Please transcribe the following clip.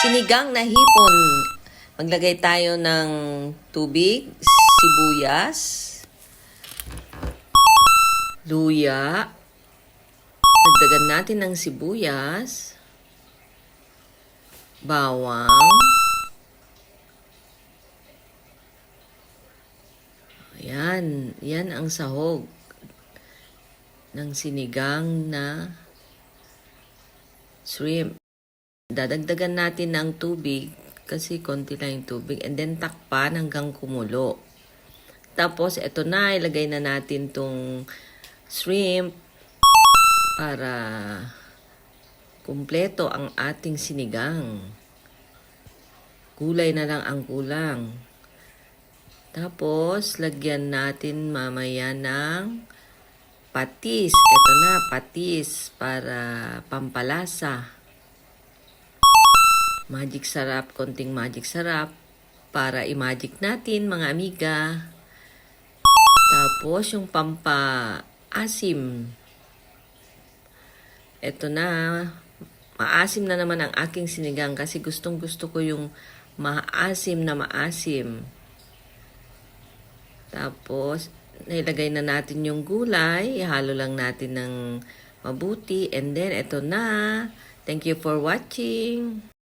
Sinigang na hipon. Maglagay tayo ng tubig, sibuyas, luya. Dagdagan natin ng sibuyas, bawang. Ayan, yan ang sahog ng sinigang na shrimp. Dadagdagan natin ng tubig kasi konti lang yung tubig and then takpan hanggang kumulo. Tapos ito na, ilagay na natin tong shrimp para kumpleto ang ating sinigang. Gulay na lang ang kulang. Tapos lagyan natin mamaya ng patis. Ito na, patis para pampalasa. Magic sarap, konting magic sarap para i-magic natin mga amiga. Tapos yung pampa-asim. Ito na, maasim na naman ang aking sinigang kasi gustong gusto ko yung maasim na maasim. Tapos, nilagay na natin yung gulay, ihalo lang natin ng mabuti and then ito na. Thank you for watching.